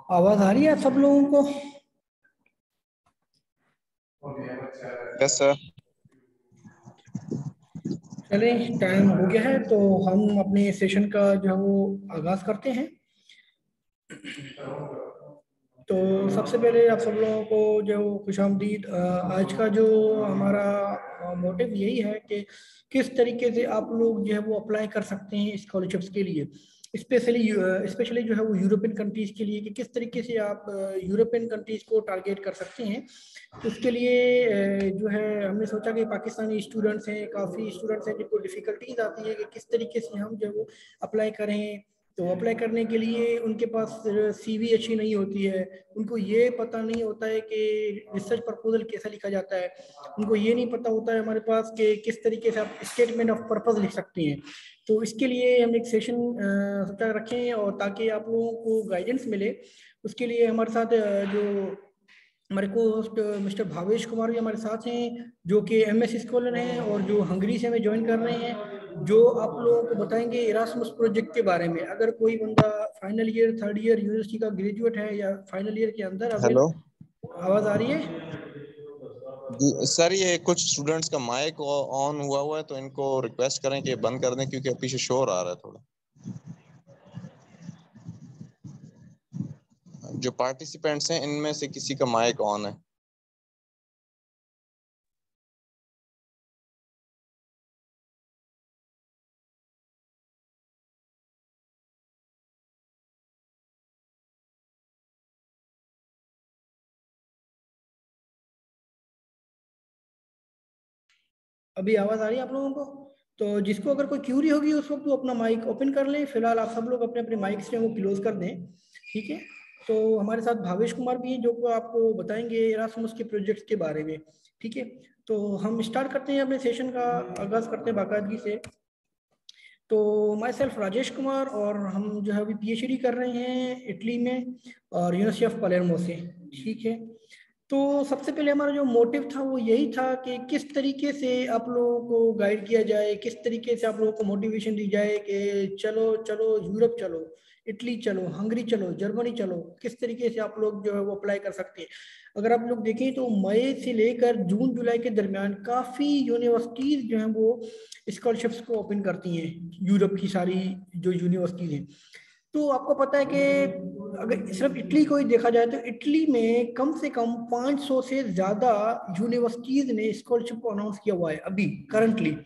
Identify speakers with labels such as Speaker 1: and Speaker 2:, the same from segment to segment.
Speaker 1: आवाज आ रही है सब लोगों को?
Speaker 2: Yes sir.
Speaker 1: चले, टाइम हो गया है तो हम अपने सेशन का जो है वो आगाज करते हैं। तो सबसे पहले आप सब लोगों को जो खुशामदीद। आज का जो हमारा मोटिव यही है कि किस तरीके से आप लोग जो है वो अप्लाई कर सकते हैं स्कॉलरशिप्स के लिए, स्पेशली जो है वो यूरोपियन कंट्रीज के लिए, कि किस तरीके से आप यूरोपियन कंट्रीज को टारगेट कर सकते हैं। तो उसके लिए जो है हमने सोचा कि पाकिस्तानी स्टूडेंट्स हैं, काफ़ी स्टूडेंट्स हैं जिनको डिफ़िकल्टीज आती है कि किस तरीके से हम जो है वो अप्लाई करें। तो अप्लाई करने के लिए उनके पास सीवी अच्छी नहीं होती है, उनको ये पता नहीं होता है कि रिसर्च प्रपोजल कैसा लिखा जाता है, उनको ये नहीं पता होता है हमारे पास कि किस तरीके से आप स्टेटमेंट ऑफ पर्पस लिख सकते हैं। तो इसके लिए हम एक सेशन सोचा रखें, और ताकि आप लोगों को गाइडेंस मिले, उसके लिए हमारे साथ जो हमारे को होस्ट मिस्टर भावेश कुमार भी हमारे साथ हैं, जो कि एमएस स्कॉलर हैं और जो हंगरी से हमें ज्वाइन कर रहे हैं, जो आप लोगों को बताएंगे इरास्मस प्रोजेक्ट के बारे में। अगर कोई बंदा final year, third year university का ग्रेजुएट है या फाइनल ईयर के अंदर अभी।
Speaker 2: हेलो
Speaker 1: आवाज आ रही है?
Speaker 2: जी सर, ये कुछ स्टूडेंट्स का माइक ऑन हुआ है तो इनको रिक्वेस्ट करें कि बंद कर दें, क्योंकि पीछे शोर आ रहा है थोड़ा। जो पार्टिसिपेंट्स हैं इनमें से किसी का माइक ऑन है।
Speaker 1: अभी आवाज आ रही है आप लोगों को? तो जिसको अगर कोई क्यूरी होगी उस वक्त वो अपना माइक ओपन कर लें। फिलहाल आप सब लोग अपने अपने माइक से वो क्लोज कर दें, ठीक है? तो हमारे साथ भावेश कुमार भी हैं जो को आपको बताएंगे इरास्मस के प्रोजेक्ट्स के बारे में, ठीक है? तो हम स्टार्ट करते हैं, अपने सेशन का आगाज करते हैं बाकायदगी से। तो माई सेल्फ राजेश कुमार, और हम जो है अभी पीएचडी कर रहे हैं इटली में और यूनिवर्सिटी ऑफ पलेर्मो से, ठीक है? तो सबसे पहले हमारा जो मोटिव था वो यही था कि किस तरीके से आप लोगों को गाइड किया जाए, किस तरीके से आप लोगों को मोटिवेशन दी जाए कि चलो चलो यूरोप चलो, इटली चलो, हंगरी चलो, जर्मनी चलो, किस तरीके से आप लोग जो है वो अप्लाई कर सकते हैं। अगर आप लोग देखें तो मई से लेकर जून जुलाई के दरमियान काफ़ी यूनिवर्सिटीज़ जो हैं वो स्कॉलरशिप्स को ओपन करती हैं, यूरोप की सारी जो यूनिवर्सिटीज़ हैं। तो आपको पता है कि अगर सिर्फ इटली को ही देखा जाए तो इटली में कम से कम 500 से ज़्यादा यूनिवर्सिटीज़ ने स्कॉलरशिप को अनाउंस किया हुआ है अभी करंटली।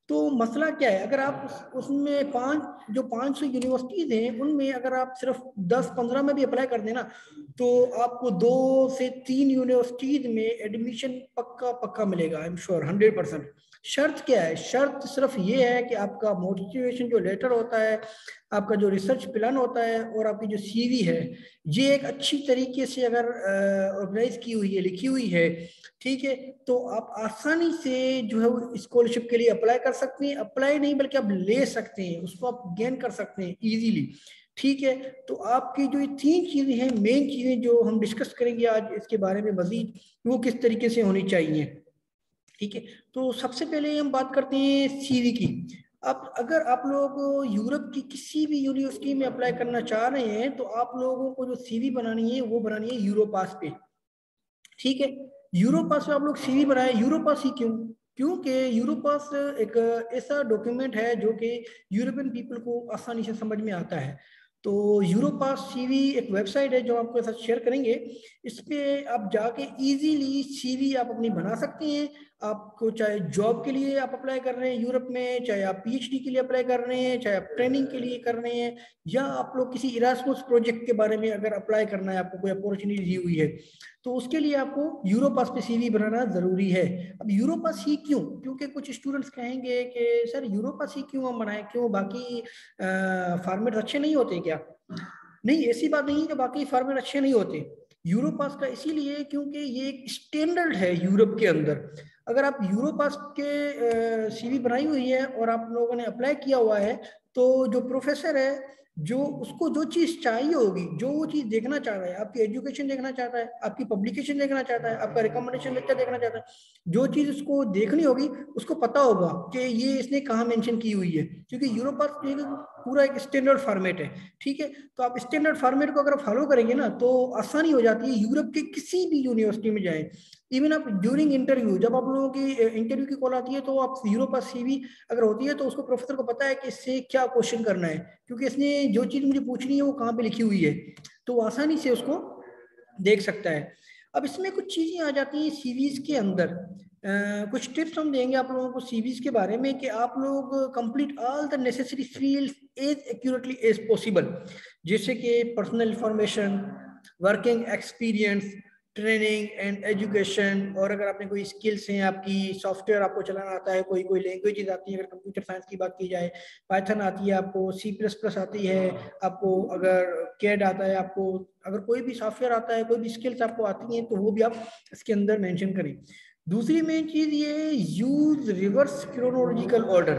Speaker 1: तो मसला क्या है, अगर आप उसमें 500 यूनिवर्सिटीज़ हैं उनमें अगर आप सिर्फ 10-15 में भी अप्लाई कर देना तो आपको 2 से 3 यूनिवर्सिटीज़ में एडमिशन पक्का पक्का मिलेगा, आई एम श्योर 100%। शर्त क्या है? शर्त सिर्फ ये है कि आपका मोटिवेशन जो लेटर होता है, आपका जो रिसर्च प्लान होता है और आपकी जो सीवी है, ये एक अच्छी तरीके से अगर ऑर्गेनाइज की हुई है, लिखी हुई है, ठीक है, तो आप आसानी से जो है वो स्कॉलरशिप के लिए अप्लाई कर सकते हैं। अप्लाई नहीं बल्कि आप ले सकते हैं, उसको आप गेन कर सकते हैं इजीली, ठीक है? तो आपकी जो ये 3 चीजें हैं, मेन चीजें जो हम डिस्कस करेंगे आज इसके बारे में मजीद, वो किस तरीके से होनी चाहिए, ठीक है? तो सबसे पहले हम बात करते हैं सीवी की। अब अगर आप लोग यूरोप की किसी भी यूनिवर्सिटी में अप्लाई करना चाह रहे हैं तो आप लोगों को जो सीवी बनानी है वो बनानी है यूरोपास पे, ठीक है? यूरोपास पे आप लोग सीवी बनाए। यूरोपास ही क्यों? क्योंकि यूरोपास एक ऐसा डॉक्यूमेंट है जो कि यूरोपियन पीपल को आसानी से समझ में आता है। तो यूरोपास सीवी एक वेबसाइट है जो आपके साथ शेयर करेंगे। इस पे आप जाके इजीली सीवी आप अपनी बना सकते हैं। आपको चाहे जॉब के लिए आप अप्लाई कर रहे हैं यूरोप में, चाहे आप पीएचडी के लिए अप्लाई कर रहे हैं, चाहे आप ट्रेनिंग के लिए कर रहे हैं, या आप लोग किसी इरास्मस प्रोजेक्ट के बारे में अगर अप्लाई करना है, आपको कोई अपॉर्चुनिटी दी हुई है, तो उसके लिए आपको यूरोपास पे सीवी बनाना जरूरी है। अब यूरोपास ही क्यों? क्योंकि कुछ स्टूडेंट्स कहेंगे कि सर यूरोपास ही क्यों हम बनाए, क्यों बाकी फॉर्मेट अच्छे नहीं होते क्या? नहीं, ऐसी बात नहीं है कि बाकी फॉर्मेट अच्छे नहीं होते। यूरोपास का इसीलिए क्योंकि ये एक स्टैंडर्ड है यूरोप के अंदर। अगर आप यूरोपास के सीवी बनाई हुई है और आप लोगों ने अप्लाई किया हुआ है, तो जो प्रोफेसर है, जो उसको जो चीज चाहिए होगी, जो वो चीज देखना चाह रहा है, आपकी एजुकेशन देखना चाहता है, आपकी पब्लिकेशन देखना चाहता है, आपका रिकमेंडेशन लेटर देखना चाहता है, जो चीज उसको देखनी होगी उसको पता होगा कि ये इसने कहाँ मेंशन की हुई है, क्योंकि यूरोपास पूरा एक स्टैंडर्ड फॉर्मेट है। ठीक है, तो आप स्टैंडर्ड फॉर्मेट को अगर फॉलो करेंगे ना, तो आसानी हो जाती है यूरोप के किसी भी यूनिवर्सिटी में जाए। इवन आप ड्यूरिंग इंटरव्यू, जब आप लोगों की इंटरव्यू की कॉल आती है, तो आप यूरोपास सीवी अगर होती है, तो उसको प्रोफेसर को पता है कि इससे क्या क्वेश्चन करना है, क्योंकि इसने जो चीज मुझे पूछनी है वो कहाँ पे लिखी हुई है, तो वो आसानी से उसको देख सकता है। अब इसमें कुछ चीजें आ जाती हैं सीवीज के अंदर। कुछ टिप्स हम देंगे आप लोगों को सीवीज के बारे में, कि आप लोग complete all the necessary fields as accurately as possible, जैसे कि personal information, working experience, training and education, और अगर आपने कोई स्किल्स हैं, आपकी सॉफ्टवेयर आपको चलाना आता है, कोई कोई लैंग्वेजेस आती है, अगर कंप्यूटर साइंस की बात की जाए, पाइथन आती है आपको, सी प्लस प्लस आती है आपको, अगर कैड आता है आपको, अगर कोई भी सॉफ्टवेयर आता है, कोई भी स्किल्स आपको आती हैं, तो वो भी आप इसके अंदर मेंशन करें। दूसरी मेन चीज ये यूज रिवर्स क्रोनोलॉजिकल ऑर्डर।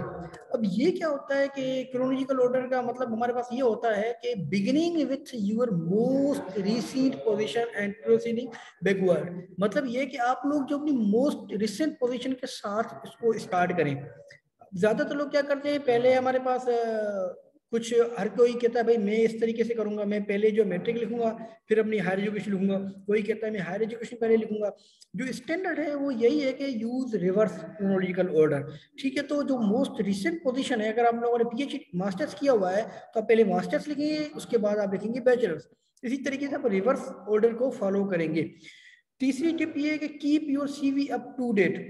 Speaker 1: अब ये क्या होता है कि क्रोनोलॉजिकल ऑर्डर का मतलब हमारे पास ये होता है कि beginning with your most recent position and proceeding backward. मतलब ये कि आप लोग जो अपनी मोस्ट रिसेंट पोजीशन के साथ इसको स्टार्ट करें। ज्यादातर लोग क्या करते हैं, पहले हमारे पास कुछ, हर कोई कहता है भाई मैं इस तरीके से करूंगा, मैं पहले जो मैट्रिक लिखूंगा फिर अपनी हायर एजुकेशन लिखूंगा, कोई कहता है मैं हायर एजुकेशन पहले लिखूंगा। जो स्टैंडर्ड है वो यही है कि यूज रिवर्स क्रोनोलॉजिकल ऑर्डर। ठीक है, तो जो मोस्ट रिसेंट पोजीशन है, अगर आप लोगों ने पीएचडी मास्टर्स किया हुआ है, तो आप पहले मास्टर्स लिखेंगे, उसके बाद आप लिखेंगे बैचलर्स। इसी तरीके से आप रिवर्स ऑर्डर को फॉलो करेंगे। तीसरी टिप ये है कि keep your CV up to date.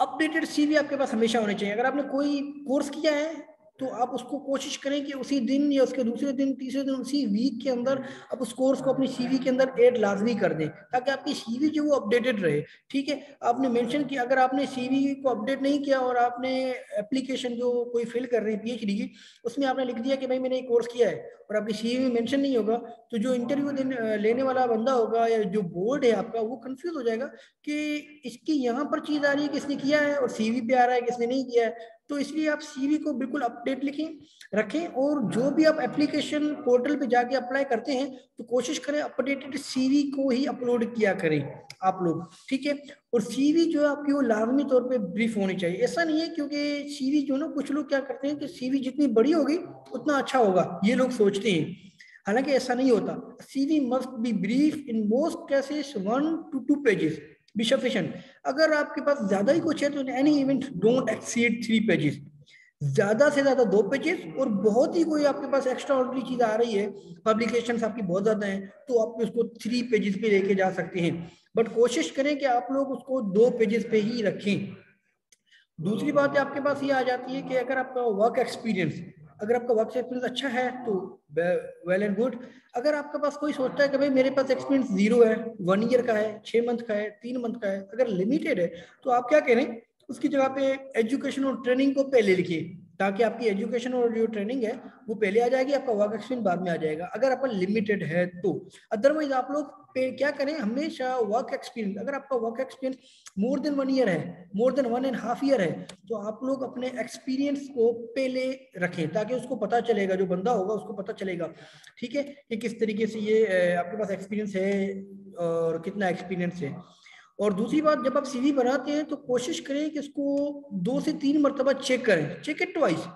Speaker 1: Updated CV आपके पास हमेशा होने चाहिए। अगर आपने कोई कोर्स किया है, तो आप उसको कोशिश करें कि उसी दिन या उसके दूसरे दिन, तीसरे दिन, उसी वीक के अंदर आप उस कोर्स को अपनी सीवी के अंदर ऐड लाजमी कर दें, ताकि आपकी सीवी जो वो अपडेटेड रहे। ठीक है, आपने मेंशन किया, अगर आपने सीवी को अपडेट नहीं किया और आपने एप्लीकेशन जो कोई फिल कर रहे हैं पीएचडी की, उसमें आपने लिख दिया कि भाई मैंने एक कोर्स किया है, और आपकी सीवी में मेंशन नहीं होगा, तो जो इंटरव्यू लेने वाला बंदा होगा या जो बोर्ड है आपका, वो कंफ्यूज हो जाएगा कि इसकी यहाँ पर चीज आ रही है किसने किया है, और सीवी पे आ रहा है किसने नहीं किया है। तो इसलिए आप सीवी को बिल्कुल अपडेट लिखें रखें, और जो भी आप एप्लीकेशन पोर्टल पे जाके अप्लाई करते हैं, तो कोशिश करें अपडेटेड सीवी को ही अपलोड किया करें आप लोग। ठीक है, और सीवी जो है आपकी वो लाजमी तौर पे ब्रीफ होनी चाहिए। ऐसा नहीं है, क्योंकि सीवी जो ना, कुछ लोग क्या करते हैं कि सीवी जितनी बड़ी होगी उतना अच्छा होगा, ये लोग सोचते हैं, हालांकि ऐसा नहीं होता। CV must be brief in most cases 1 to 2 pages be sufficient. अगर आपके पास ज्यादा ही कुछ है, तो any event don't exceed 3 pages. ज्यादा से ज्यादा 2 पेजेस, और बहुत ही कोई आपके पास एक्स्ट्रा ऑर्डिनरी चीज आ रही है, पब्लिकेशन आपकी बहुत ज्यादा है, तो आप उसको 3 पेजेस पे लेके जा सकते हैं, बट कोशिश करें कि आप लोग उसको 2 पेजेस पे ही रखें। दूसरी बात आपके पास ये आ जाती है कि अगर आपका वर्क एक्सपीरियंस, अगर आपका वर्क एक्सपीरियंस अच्छा है तो वेल एंड गुड। अगर आपके पास कोई सोचता है कि भाई मेरे पास एक्सपीरियंस 0 है, 1 ईयर का है, 6 मंथ का है, 3 मंथ का है, अगर लिमिटेड है, तो आप क्या करें, उसकी जगह पे एजुकेशन और ट्रेनिंग को पहले लिखिए, ताकि आपकी एजुकेशन और जो ट्रेनिंग है वो पहले आ जाएगी, आपका वर्क एक्सपीरियंस बाद में आ जाएगा, अगर आपका लिमिटेड है तो। अदरवाइज आप लोग क्या करें, हमेशा वर्क एक्सपीरियंस, अगर आपका work experience more than 1 year है, मोर देन 1.5 ईयर है, तो आप लोग अपने एक्सपीरियंस को पहले रखें, ताकि उसको पता चलेगा, जो बंदा होगा उसको पता चलेगा, ठीक है, कि किस तरीके से ये आपके पास एक्सपीरियंस है और कितना एक्सपीरियंस है। और दूसरी बात, जब आप सीवी बनाते हैं, तो कोशिश करें कि इसको 2 से 3 मरतबा चेक करें, चेक इट ट्वाइस।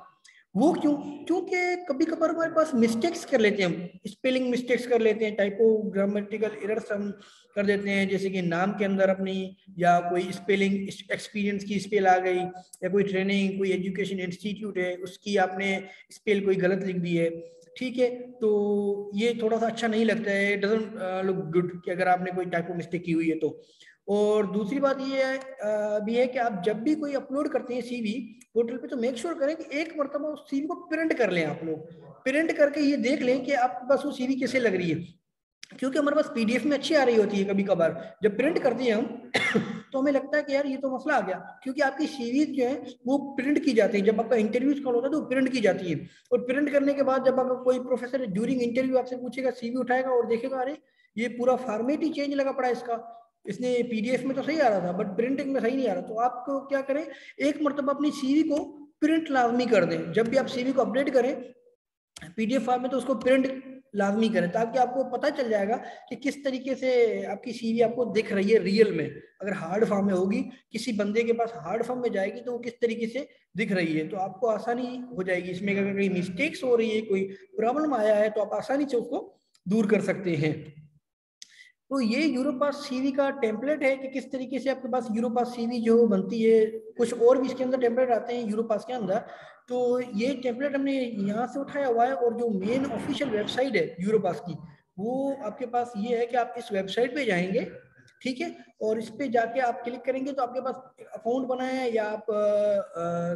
Speaker 1: वो क्यों? क्योंकि कभी कभार हमारे पास मिस्टेक्स कर लेते हैं, हम स्पेलिंग मिस्टेक्स कर लेते हैं, टाइपो ग्रामेटिकल एरर्स हम कर देते हैं, जैसे कि नाम के अंदर अपनी, या कोई स्पेलिंग एक्सपीरियंस की स्पेल आ गई, या कोई ट्रेनिंग, कोई एजुकेशन इंस्टीट्यूट है उसकी आपने स्पेल कोई गलत लिख दी है, ठीक है, तो ये थोड़ा सा अच्छा नहीं लगता है, डजंट लुक गुड कि अगर आपने कोई टाइप ऑफ मिस्टेक की हुई है तो। और दूसरी बात ये है भी है कि आप जब भी कोई अपलोड करते हैं सीवी पोर्टल पे, तो मेक श्योर करें कि एक मरतबा उस सीवी को प्रिंट कर लें। आप लोग प्रिंट करके ये देख लें कि आपके पास वो सीवी कैसे लग रही है, क्योंकि हमारे पास पीडीएफ में अच्छी आ रही होती है, कभी कभार जब प्रिंट करते हैं हम तो हमें लगता है कि यार ये तो मसला आ गया, क्योंकि आपकी सीरीज जो है वो प्रिंट की जाती है। जब आपका इंटरव्यू कॉल होता है तो प्रिंट की जाती है, और प्रिंट करने के बाद जब आपका कोई प्रोफेसर ड्यूरिंग इंटरव्यू आपसे पूछेगा, सीवी उठाएगा और देखेगा अरे ये पूरा फॉर्मेट ही चेंज लगा पड़ा इसका, इसने पीडीएफ में तो सही आ रहा था बट प्रिंटिंग में सही नहीं आ रहा। तो आपको क्या करें, एक मरतबा अपनी सीवी को प्रिंट लाजमी कर दें। जब भी आप सीवी को अपडेट करें पीडीएफ फॉर्म में, तो उसको प्रिंट लाजमी करें, ताकि आपको पता चल जाएगा कि किस तरीके से आपकी सीवी आपको दिख रही है रियल में। अगर हार्ड फॉर्म में होगी, किसी बंदे के पास हार्ड फॉर्म में जाएगी, तो वो किस तरीके से दिख रही है, तो आपको आसानी हो जाएगी इसमें। अगर कोई मिस्टेक्स हो रही है, कोई प्रॉब्लम आया है, तो आप आसानी से उसको दूर कर सकते हैं। तो ये यूरोपास सीवी का टेम्पलेट है कि किस तरीके से आपके पास यूरोपास सीवी जो बनती है। कुछ और भी इसके अंदर टेम्पलेट आते हैं यूरोपास के अंदर, तो ये टेम्पलेट हमने यहाँ से उठाया हुआ है। और जो मेन ऑफिशियल वेबसाइट है यूरोपास की, वो आपके पास ये है कि आप इस वेबसाइट पे जाएंगे, ठीक है, और इस पे जाके आप क्लिक करेंगे तो आपके पास अकाउंट बना है, या आप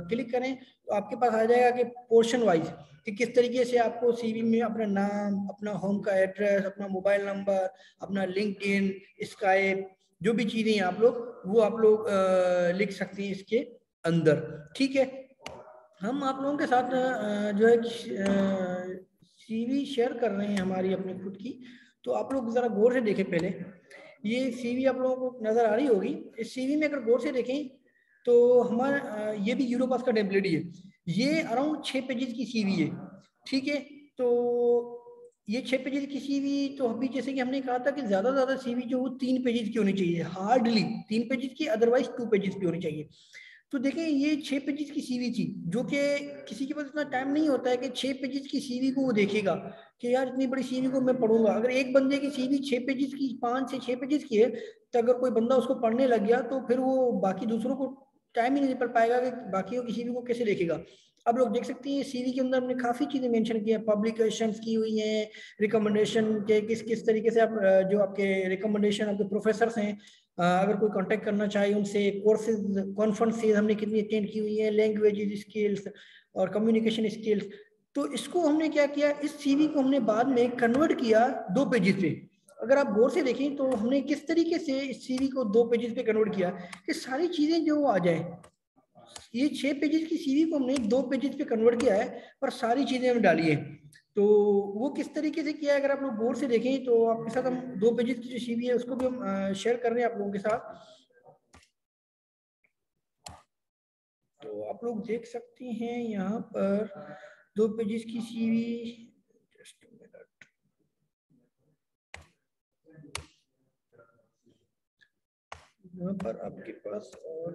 Speaker 1: क्लिक करें तो आपके पास आ जाएगा कि पोर्शन वाइज कि किस तरीके से आपको सीवी में अपना नाम, अपना होम का एड्रेस, अपना मोबाइल नंबर, अपना लिंक्डइन, स्काइप, जो भी चीजें हैं आप लोग वो आप लोग लिख सकते हैं इसके अंदर, ठीक है। हम आप लोगों के साथ जो है सीवी शेयर कर रहे हैं हमारी अपनी खुद की, तो आप लोग जरा गौर से देखें। पहले ये सीवी आप लोगों को नजर आ रही होगी। इस सीवी में अगर गौर से देखें तो हमारा ये भी यूरोपास का टेम्पलेट ही है। ये अराउंड 6 पेजेस की सीवी है, ठीक है। तो ये 6 पेजेस की सीवी, तो अभी जैसे कि हमने कहा था कि ज्यादा से ज्यादा सीवी जो वो 3 पेजेस की होनी चाहिए, हार्डली 3 पेजेस की, अदरवाइज 2 पेजेस की होनी चाहिए। तो देखें ये 6 पेजेस की सीवी थी, जो कि किसी के पास इतना टाइम नहीं होता है कि 6 पेजेस की सीवी को वो देखेगा कि यार इतनी बड़ी सीवी को मैं पढ़ूंगा। अगर एक बंदे की सीवी 6 पेजेस की, 5 से 6 पेजेस की है, तो अगर कोई बंदा उसको पढ़ने लग गया तो फिर वो बाकी दूसरों को टाइम ही नहीं पड़ पाएगा कि बाकियों की सीवी को कैसे देखेगा। अब लोग देख सकते हैं सीवी के अंदर हमने काफी चीजें मेंशन की है, पब्लिकेशंस की हुई हैं, रिकमेंडेशन के किस किस तरीके से आप जो आपके रिकमेंडेशन आपके प्रोफेसर्स हैं, अगर कोई कांटेक्ट करना चाहे उनसे, कोर्सेज कॉन्फ्रेंसेज हमने कितनी अटेंड की हुई है, लैंग्वेज स्किल्स और कम्युनिकेशन स्किल्स। तो इसको हमने क्या किया, इस सीवी को हमने बाद में कन्वर्ट किया 2 पेजेस पे। अगर आप गौर से देखें तो हमने किस तरीके से इस सीवी को 2 पेजेस पे कन्वर्ट किया कि सारी चीजें जो आ जाए। ये 6 पेजेस की सीवी को हमने 2 पेजेस पे कन्वर्ट किया है, पर सारी चीजें हमने डाली है। तो वो किस तरीके से किया है, अगर आप लोग गौर से देखें तो आपके साथ हम 2 पेजेस की जो सीवी है उसको भी हम शेयर कर रहे हैं आप लोगों के साथ। तो आप लोग देख सकते हैं यहाँ पर 2 पेजेस की सीवी। यहाँ पर आपके पास और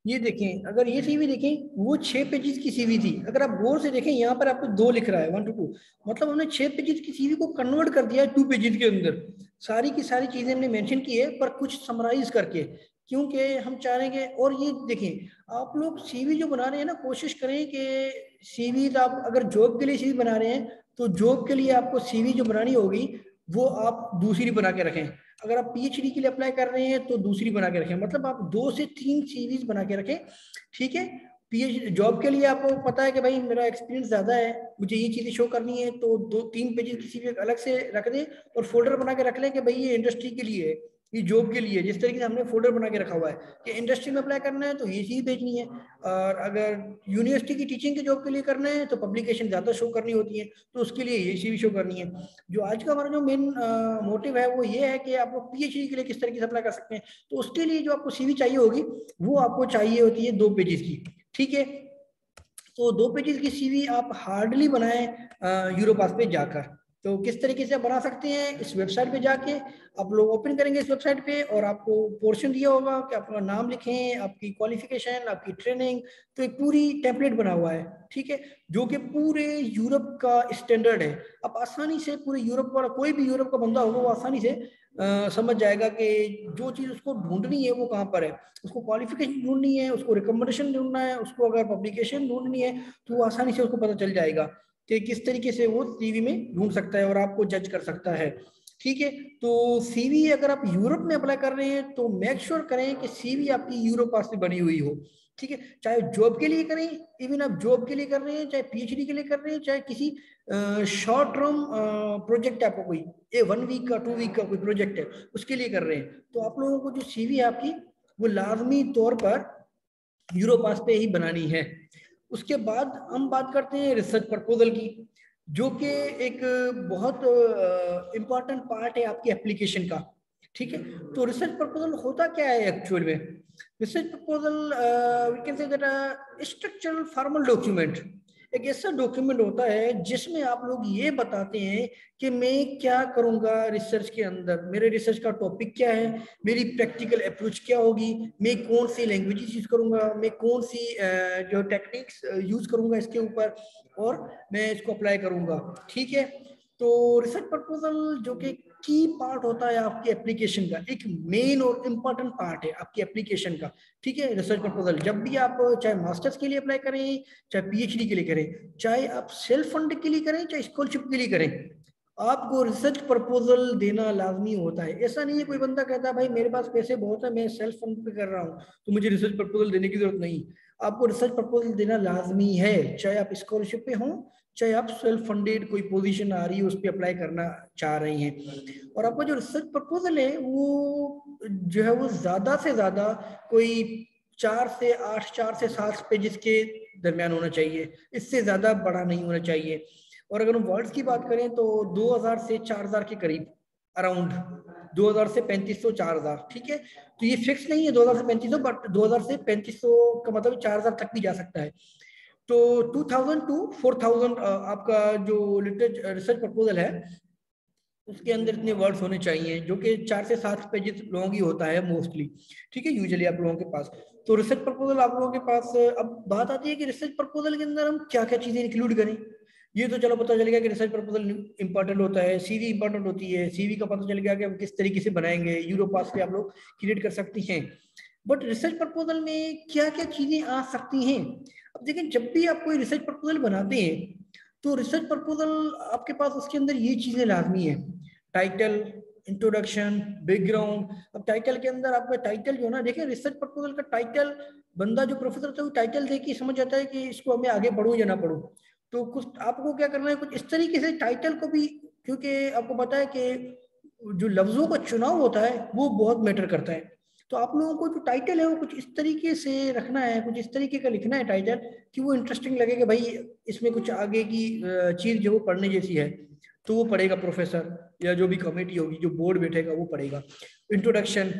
Speaker 1: ये देखें, अगर ये सीवी देखें वो 6 पेजेस की सीवी थी। अगर आप गौर से देखें यहाँ पर आपको 2 लिख रहा है, 1 to 2, मतलब हमने 6 पेजेस की सीवी को कन्वर्ट कर दिया है 2 पेजेस के अंदर। सारी की सारी चीजें हमने मेंशन की है, पर कुछ समराइज करके, क्योंकि हम चाह रहे हैं। और ये देखें आप लोग सीवी जो बना रहे हैं ना, कोशिश करें कि सीवी आप अगर जॉब के लिए सीवी बना रहे हैं तो जॉब के लिए आपको सीवी जो बनानी होगी वो आप दूसरी बना के रखें। अगर आप पीएचडी के लिए अप्लाई कर रहे हैं तो दूसरी बना के रखें, मतलब आप 2 से 3 सीरीज बना के रखें, ठीक है। पीएचडी जॉब के लिए आपको पता है कि भाई मेरा एक्सपीरियंस ज्यादा है, मुझे ये चीजें शो करनी है, तो 2-3 पेजेस की सीवी अलग से रख दें और फोल्डर बना के रख लें कि भाई ये इंडस्ट्री के लिए है, ये जॉब के लिए। जिस तरीके से हमने फोल्डर बना के रखा हुआ है कि इंडस्ट्री में अप्लाई करना है तो ये चीज भेजनी है, और अगर यूनिवर्सिटी की टीचिंग के जॉब के लिए करना है तो पब्लिकेशन ज्यादा शो करनी होती है, तो उसके लिए ये सीवी शो करनी है। जो आज का हमारा जो मेन मोटिव है वो ये है कि आप लोग पीएचडी के लिए किस तरीके से अप्लाई कर सकते हैं। तो उसके लिए जो आपको सीवी चाहिए होगी वो आपको चाहिए होती है 2 पेजेस की, ठीक है। तो 2 पेजेस की सीवी आप हार्डली बनाएं यूरोपास पे जाकर। तो किस तरीके से आप बना सकते हैं, इस वेबसाइट पे जाके आप लोग ओपन करेंगे इस वेबसाइट पे, और आपको पोर्शन दिया होगा कि अपना नाम लिखें, आपकी क्वालिफिकेशन, आपकी ट्रेनिंग। तो एक पूरी टेम्पलेट बना हुआ है, ठीक है, जो कि पूरे यूरोप का स्टैंडर्ड है। आप आसानी से पूरे यूरोप वाला, कोई भी यूरोप का बंदा होगा वो आसानी से समझ जाएगा कि जो चीज़ उसको ढूंढनी है वो कहाँ पर है। उसको क्वालिफिकेशन ढूंढनी है, उसको रिकमेंडेशन ढूंढना है, उसको अगर पब्लिकेशन ढूंढनी है तो वो आसानी से उसको पता चल जाएगा कि किस तरीके से वो सीवी में ढूंढ सकता है और आपको जज कर सकता है। ठीक है, तो सीवी अगर आप यूरोप में अप्लाई कर रहे हैं तो मेक श्योर करें कि सीवी आपकी यूरोप पास से बनी हुई हो। ठीक है, चाहे जॉब के लिए करें, इवन आप जॉब के लिए कर रहे हैं, चाहे पीएचडी के लिए कर रहे हैं, चाहे किसी शॉर्ट टर्म प्रोजेक्ट आपको कोई 1 वीक का 2 वीक का कोई प्रोजेक्ट है उसके लिए कर रहे हैं, तो आप लोगों को जो सीवी है आपकी वो लाजमी तौर पर यूरो पास पे ही बनानी है। उसके बाद हम बात करते हैं रिसर्च प्रपोजल की, जो कि एक बहुत इंपॉर्टेंट पार्ट है आपकी एप्लीकेशन का। ठीक है, तो रिसर्च प्रपोजल होता क्या है एक्चुअल में? Research proposal we can say that structural formal document, एक ऐसा डॉक्यूमेंट होता है जिसमें आप लोग ये बताते हैं कि मैं क्या करूंगा रिसर्च के अंदर, मेरे रिसर्च का टॉपिक क्या है, मेरी प्रैक्टिकल अप्रोच क्या होगी, मैं कौन सी लैंग्वेजेस यूज करूंगा, मैं कौन सी जो टेक्निक्स यूज करूंगा इसके ऊपर, और मैं इसको अप्लाई करूंगा। ठीक है, तो रिसर्च प्रपोजल जो कि की पार्ट होता है आपकी एप्लीकेशन का, एक मेन और इम्पॉर्टेंट पार्ट है आपकी एप्लीकेशन का। ठीक है, रिसर्च प्रपोजल जब भी आप चाहे मास्टर्स के लिए अप्लाई करें, चाहे पीएचडी के लिए करें, चाहे आप सेल्फ फंड के लिए करें, चाहे स्कॉलरशिप के लिए करें, आपको रिसर्च प्रपोजल देना लाजमी होता है। ऐसा नहीं है कोई बंदा कहता है भाई मेरे पास पैसे बहुत है, मैं सेल्फ फंड पे कर रहा हूँ तो मुझे रिसर्च प्रपोजल देने की जरूरत नहीं। आपको रिसर्च प्रपोजल देना लाजमी है, चाहे आप स्कॉलरशिप पे हों, चाहे आप सेल्फ फंडेड कोई पोजीशन आ रही है उस पर अप्लाई करना चाह रहे हैं। और आपका जो रिसर्च प्रपोजल है वो जो है वो ज्यादा से ज्यादा कोई 4 से 7 पेजेस के दरमियान होना चाहिए, इससे ज्यादा बड़ा नहीं होना चाहिए। और अगर हम वर्ड्स की बात करें तो 2000 से 4000 के करीब, अराउंड 2000 से 3500 4000। ठीक है, तो ये फिक्स नहीं है 2000 से 3500, बट 2000 से 3500 का मतलब 4000 तक भी जा सकता है। तो 2000 टू 4000 आपका जो रिसर्च प्रपोजल है उसके अंदर इतने वर्ड्स होने चाहिए, जो कि 4 से 7 पेजेस लॉन्ग ही होता है मोस्टली। ठीक है, यूजुअली आप लोगों के पास। तो रिसर्च प्रपोजल आप लोगों के पास, अब बात आती है कि रिसर्च प्रपोजल के अंदर हम क्या क्या चीजें इंक्लूड करें। ये तो चलो पता चल गया कि रिसर्च प्रपोजल इंपॉर्टेंट होता है, सीवी इंपॉर्टेंट होती है, सीवी का पता चल गया कि हम किस तरीके से बनाएंगे, यूरो पास पे आप लोग क्रिएट कर सकती हैं। बट रिसर्च प्रपोजल में क्या क्या चीजें आ सकती हैं? अब देखिए, जब भी आप कोई रिसर्च प्रपोजल बनाते हैं तो रिसर्च प्रपोजल आपके पास उसके अंदर ये चीजें लाजमी है: टाइटल, इंट्रोडक्शन, बैकग्राउंड। अब टाइटल के अंदर आपका टाइटल जो है ना, देखिए रिसर्च प्रपोजल का टाइटल, बंदा जो प्रोफेसर होता है वो टाइटल देख के समझ जाता है कि इसको हमें आगे बढ़ूं या ना बढ़ूं। तो कुछ आपको क्या करना है, कुछ इस तरीके से टाइटल को भी, क्योंकि आपको पता है कि जो लफ्जों का चुनाव होता है वो बहुत मैटर करता है। तो आप लोगों को जो टाइटल है वो कुछ इस तरीके से रखना है, कुछ इस तरीके का लिखना है टाइटल कि वो इंटरेस्टिंग लगे कि भाई इसमें कुछ आगे की चीज जो वो पढ़ने जैसी है, तो वो पढ़ेगा प्रोफेसर या जो भी कमेटी होगी, जो बोर्ड बैठेगा वो पढ़ेगा। इंट्रोडक्शन,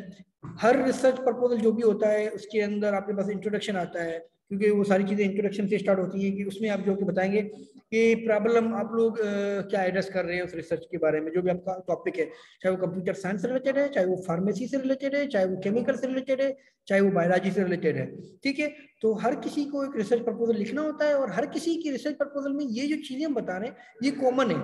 Speaker 1: हर रिसर्च प्रपोजल जो भी होता है उसके अंदर आपके पास इंट्रोडक्शन आता है, क्योंकि वो सारी चीजें इंट्रोडक्शन से स्टार्ट होती हैं कि उसमें आप जो कि बताएंगे कि प्रॉब्लम आप लोग क्या एड्रेस कर रहे हैं उस रिसर्च के बारे में, जो भी आपका टॉपिक है, चाहे वो कंप्यूटर साइंस से रिलेटेड है, चाहे वो फार्मेसी से रिलेटेड है, चाहे वो केमिकल से रिलेटेड है, चाहे वो बायोलॉजी से रिलेटेड है। ठीक है, तो हर किसी को एक रिसर्च प्रपोजल लिखना होता है, और हर किसी की रिसर्च प्रपोजल में ये जो चीजें हम बता रहे हैं ये कॉमन है।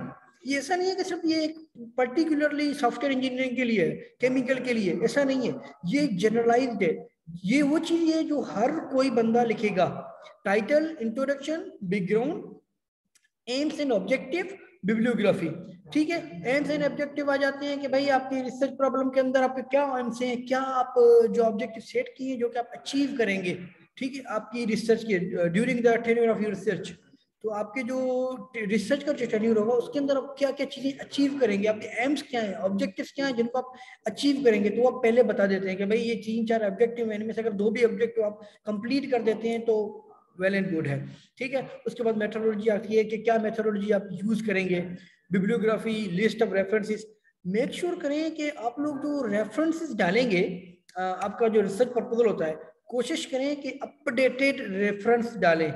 Speaker 1: ये ऐसा नहीं है कि सिर्फ ये एक पर्टिकुलरली सॉफ्टवेयर इंजीनियरिंग के लिए है, केमिकल के लिए, ऐसा नहीं है। ये जनरलाइज्ड है, ये वो चीज है जो हर कोई बंदा लिखेगा: title, introduction, background, AIIMS and objective, bibliography. ठीक है, एम्स एंड ऑब्जेक्टिव आ जाते हैं कि भाई आपकी रिसर्च प्रॉब्लम के अंदर आपके क्या एम्स हैं, क्या आप जो ऑब्जेक्टिव सेट किए जो कि आप अचीव करेंगे। ठीक है, आपकी रिसर्च के during the tenure of your research, तो आपके जो रिसर्च का जो टेन्योर होगा उसके अंदर आप क्या क्या चीजें अचीव करेंगे, आपके एम्स क्या है, ऑब्जेक्टिव्स क्या है जिनको आप अचीव करेंगे, तो आप पहले बता देते हैं कि भाई ये 3-4 ऑब्जेक्टिव है, इनमें से अगर 2 भी ऑब्जेक्टिव आप कंप्लीट कर देते हैं तो वेल एंड गुड है। ठीक है, उसके बाद मेथोडोलॉजी आती है कि क्या मेथोडोलॉजी आप यूज करेंगे। Bibliography, list of references, make sure करें कि आप लोग जो रेफरेंसेस डालेंगे, आपका जो रिसर्च प्रपोजल होता है, कोशिश करें कि अपडेटेड रेफरेंस डालें।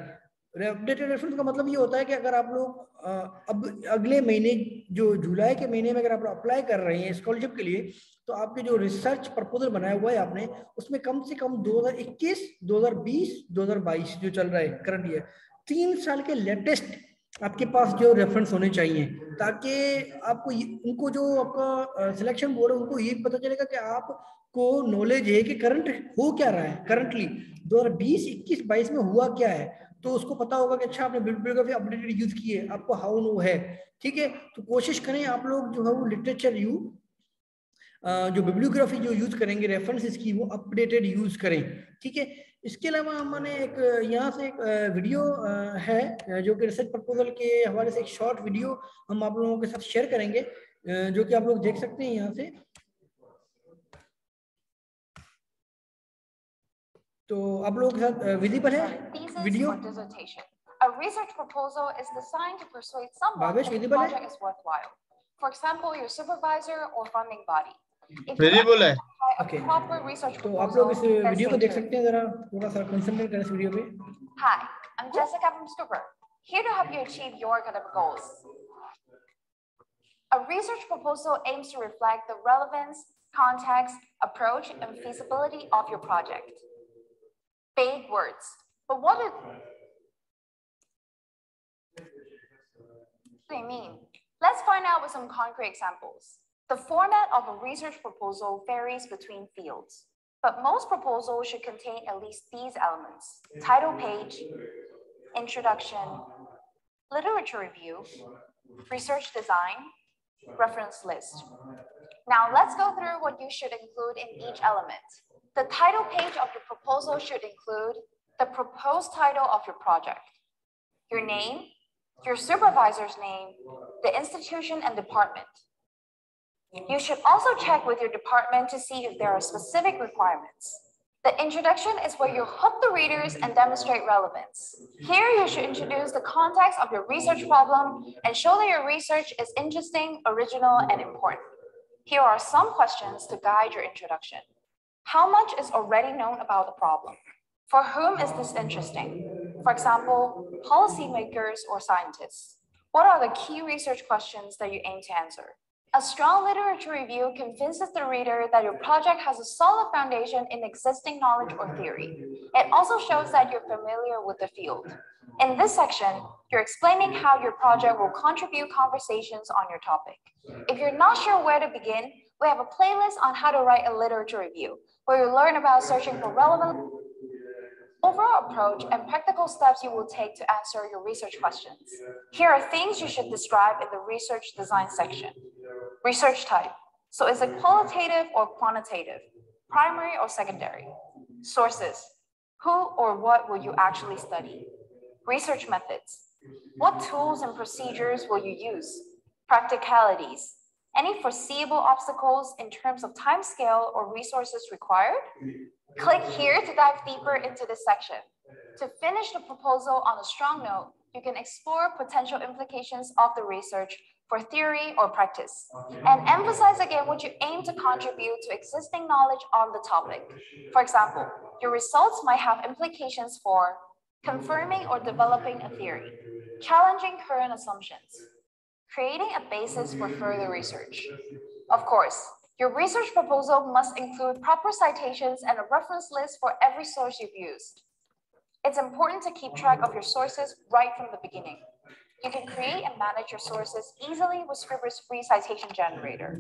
Speaker 1: अपडेटेड रेफरेंस का मतलब ये होता है कि अगर आप लोग अब अगले महीने, जो जुलाई के महीने में अगर आप अप्लाई कर रहे हैं स्कॉलरशिप के लिए, तो आपके जो रिसर्च प्रपोजल बनाया हुआ है आपने, उसमें कम से कम 2021, 2020, 2022 जो चल रहा है करंट ईयर, 3 साल के लेटेस्ट आपके पास जो रेफरेंस होने चाहिए, ताकि आपको उनको जो आपका सिलेक्शन बोर्ड है उनको ये पता चलेगा कि आपको नॉलेज है कि करंट हो क्या रहा है, करंटली 2020 21 22 में हुआ क्या है, तो उसको पता होगा कि अच्छा आपने बिब्लियोग्राफी अपडेटेड यूज की है, आपको हाउ नो है। ठीक है, तो कोशिश करें आप लोग जो है वो लिटरेचर जो बिब्लियोग्राफी जो यूज करेंगे रेफरेंस इसकी वो अपडेटेड यूज करें। ठीक है, इसके अलावा हमने एक यहाँ से एक वीडियो है जो कि रिसर्च प्रपोजल के हवाले से एक शॉर्ट वीडियो हम आप लोगों के साथ शेयर करेंगे, जो कि आप लोग देख सकते हैं यहाँ से। तो आप लोगों के साथ विजिबल है video?
Speaker 3: A research proposal is designed to persuade someone that the project is worthwhile. For example, your supervisor or funding body.
Speaker 4: Visible है।
Speaker 1: Okay. तो आप लोग इस वीडियो को देख सकते हैं, जरा थोड़ा सा कंसंट्रेट करें इस वीडियो पे।
Speaker 3: Hi, I'm Jessica from Scooper, here to help you achieve your academic goals. A research proposal aims to reflect the relevance, context, approach, and feasibility of your project. Big words, but what do they mean? Let's find out with some concrete examples. The format of a research proposal varies between fields, but most proposals should contain at least these elements: title page, introduction, literature review, research design, reference list. Now let's go through what you should include in each element. The title page of your proposal should include the proposed title of your project, your name, your supervisor's name, the institution and department. You should also check with your department to see if there are specific requirements. The introduction is where you hook the readers and demonstrate relevance. Here you should introduce the context of your research problem and show that your research is interesting, original, and important. Here are some questions to guide your introduction. How much is already known about the problem? For whom is this interesting? For example, policymakers or scientists. What are the key research questions that you aim to answer? A strong literature review convinces the reader that your project has a solid foundation in existing knowledge or theory. It also shows that you're familiar with the field. In this section, you're explaining how your project will contribute conversations on your topic. If you're not sure where to begin, we have a playlist on how to write a literature review, where you learn about searching for relevant overall approach and practical steps you will take to answer your research questions. Here are things you should describe in the research design section. Research type. So is it qualitative or quantitative? Primary or secondary? Sources. Who or what will you actually study? Research methods. What tools and procedures will you use? Practicalities. Any foreseeable obstacles in terms of time scale or resources required? Click here to dive deeper into this section. To finish the proposal on a strong note, you can explore potential implications of the research for theory or practice, and emphasize again what you aim to contribute to existing knowledge on the topic. For example, your results might have implications for confirming or developing a theory, challenging current assumptions, creating a basis for further research. Of course, your research proposal must include proper citations and a reference list for every source you've used. It's important to keep track of your sources right from the beginning. You can create and manage your sources easily with Scriber's free citation generator.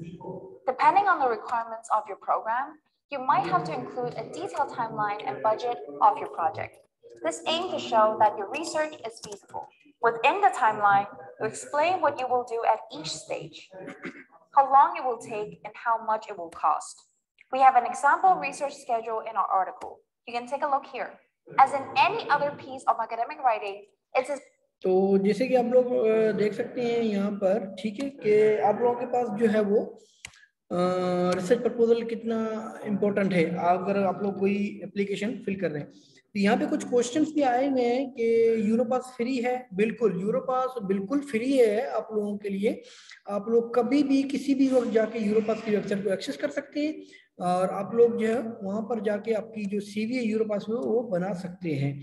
Speaker 3: Depending on the requirements of your program, you might have to include a detailed timeline and budget of your project. This aims to show that your research is feasible. Within the timeline, you explain what you will do at each stage, how long it will take, and how much it will cost. We have an example research schedule in our article. You can take a look here. As in any other piece of academic writing, it's a
Speaker 1: तो जैसे कि आप लोग देख सकते हैं यहाँ पर, ठीक है, कि आप लोगों के पास जो है वो रिसर्च प्रपोजल कितना इम्पोर्टेंट है अगर आप लोग कोई एप्लीकेशन फिल कर रहे हैं। तो यहाँ पे कुछ क्वेश्चंस भी आए हुए हैं कि यूरोपास फ्री है। बिल्कुल, यूरोपास बिल्कुल फ्री है आप लोगों के लिए। आप लोग कभी भी किसी भी वक्त जाके यूरोपास की वेबसाइट को एक्सेस कर सकते हैं और आप लोग जो है वहाँ पर जाके आपकी जो CV है यूरोपास में वो बना सकते हैं।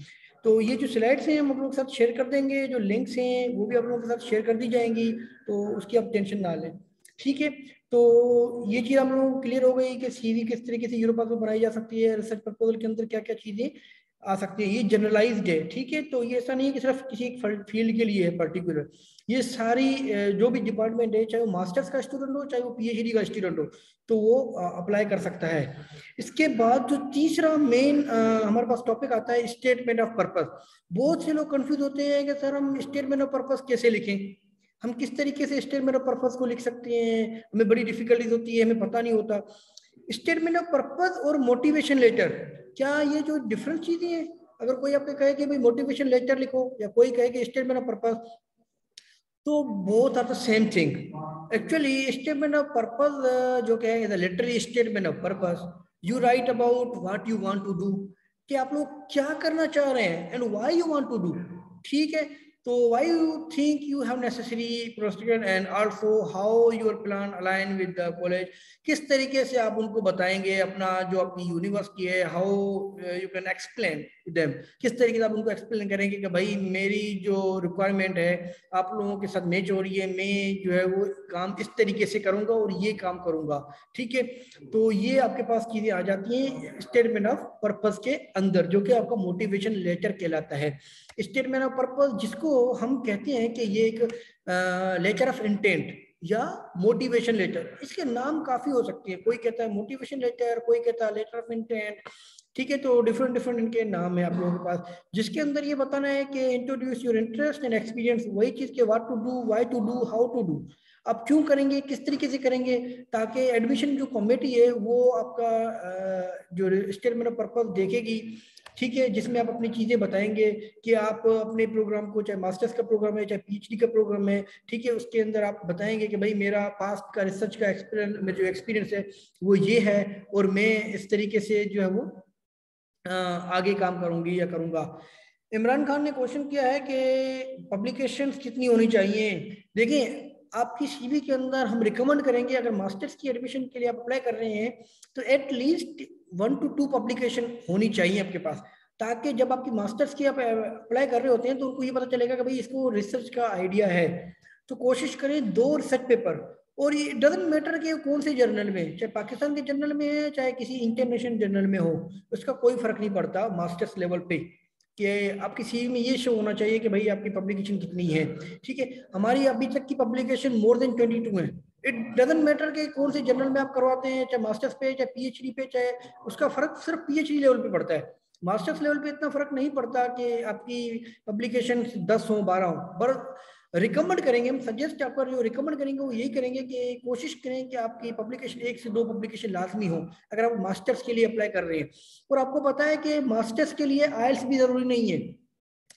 Speaker 1: तो ये जो स्लाइड्स हैं हम आप लोगों के साथ शेयर कर देंगे, जो लिंक्स हैं वो भी आप लोगों के साथ शेयर कर दी जाएंगी, तो उसकी आप टेंशन ना लें, ठीक है। तो ये चीज़ हम लोगों को क्लियर हो गई कि CV किस तरीके से यूरोपास में बनाई जा सकती है, रिसर्च प्रपोजल के अंदर क्या क्या चीज़ें आ सकती है, ये जनरलाइज्ड है, ठीक है। तो ये ऐसा नहीं है कि सिर्फ किसी एक फील्ड के लिए है पर्टिकुलर, ये सारी जो भी डिपार्टमेंट है, चाहे वो मास्टर्स का स्टूडेंट हो चाहे वो पीएचडी का स्टूडेंट हो, तो वो अप्लाई कर सकता है। इसके बाद जो तीसरा मेन हमारे पास टॉपिक आता है स्टेटमेंट ऑफ पर्पस। बहुत से लोग कंफ्यूज होते हैं कि सर हम स्टेटमेंट ऑफ पर्पस कैसे लिखें, हम किस तरीके से स्टेटमेंट ऑफ पर्पस को लिख सकते हैं, हमें बड़ी डिफिकल्टीज होती है, हमें पता नहीं होता। स्टेटमेंट ऑफ पर्पस और मोटिवेशन लेटर, क्या ये जो डिफरेंट चीजें हैं? अगर कोई आपको कहे कि भाई मोटिवेशन लेटर लिखो, या कोई कहे कि स्टेटमेंट ऑफ पर्पस, तो both are the same thing. Actually statement of purpose जो क्या है, literally statement of purpose, you write about what you want to do, कि आप लोग क्या करना चाह रहे हैं and why you want to do, ठीक है। तो why you think you have necessary procedure and also how your plan align with the college, किस तरीके से आप उनको बताएंगे अपना जो आपकी यूनिवर्सिटी है, how you can explain them, किस तरीके से आप उनको एक्सप्लेन करेंगे कि भाई मेरी जो रिक्वायरमेंट है आप लोगों के साथ मैच हो रही है, मैं जो है वो काम इस तरीके से करूंगा और ये काम करूंगा, ठीक है। तो ये आपके पास चीजें आ जाती हैं स्टेटमेंट ऑफ पर्पस के अंदर, जो कि आपका मोटिवेशन लेटर कहलाता है। स्टेटमेंट ऑफ पर्पस जिसको हम कहते हैं कि ये एक लेटर ऑफ इंटेंट या मोटिवेशन लेटर, इसके नाम काफी हो सकते हैं, कोई कहता है मोटिवेशन लेटर, कोई कहता है लेटर ऑफ इंटेंट, ठीक है। तो डिफरेंट डिफरेंट इनके नाम है आप लोगों के पास, जिसके अंदर ये बताना है कि introduce your interest and experience, वही चीज के what to do, why to do, how to do, आप क्यों करेंगे, किस तरीके से करेंगे, ताकि एडमिशन जो कमेटी है वो आपका जो स्टेटमेंट ऑफ पर्पस देखेगी, ठीक है, जिसमें आप अपनी चीजें बताएंगे कि आप अपने प्रोग्राम को, चाहे मास्टर्स का प्रोग्राम है चाहे पीएचडी का प्रोग्राम है, ठीक है, उसके अंदर आप बताएंगे कि भाई मेरा पास्ट का रिसर्च का एक्सपीरियंस है वो ये है, और मैं इस तरीके से जो है वो आगे काम करूंगी या करूंगा। इमरान खान ने क्वेश्चन किया है कि पब्लिकेशंस कितनी होनी चाहिए। देखिए आपकी सीवी के अंदर हम रिकमेंड करेंगे, अगर मास्टर्स की एडमिशन के लिए आप अप्लाई कर रहे हैं तो एटलीस्ट 1 to 2 पब्लिकेशन होनी चाहिए आपके पास, ताकि जब आपकी मास्टर्स की आप अप्लाई कर रहे होते हैं तो उनको ये पता चलेगा कि भाई इसको रिसर्च का आइडिया है। तो कोशिश करें 2 रिसर्च पेपर, और ये डजंट मैटर कि कौन से जर्नल में, चाहे पाकिस्तान के जर्नल में है चाहे किसी इंटरनेशनल जर्नल में हो, उसका कोई फर्क नहीं पड़ता मास्टर्स लेवल पे, कि आपकी सीवी में ये शो होना चाहिए कि भाई आपकी पब्लिकेशन कितनी है, ठीक है। हमारी अभी तक की पब्लिकेशन मोर देन 22 है। इट डजंट मैटर कि कौन से जर्नल में आप करवाते हैं, चाहे मास्टर्स पे चाहे पीएचडी पे, चाहे उसका फर्क सिर्फ पीएचडी लेवल पे पड़ता है, मास्टर्स लेवल पे इतना फर्क नहीं पड़ता कि आपकी पब्लिकेशन 10 हो 12 हो। पर रिकमेंड करेंगे, हम सजेस्ट आपको जो रिकमेंड करेंगे वो यही करेंगे कि कोशिश करें कि आपकी पब्लिकेशन 1 से 2 पब्लिकेशन लाजमी हो अगर आप मास्टर्स के लिए अप्लाई कर रहे हैं। और आपको पता है कि मास्टर्स के लिए आइल्स भी जरूरी नहीं है।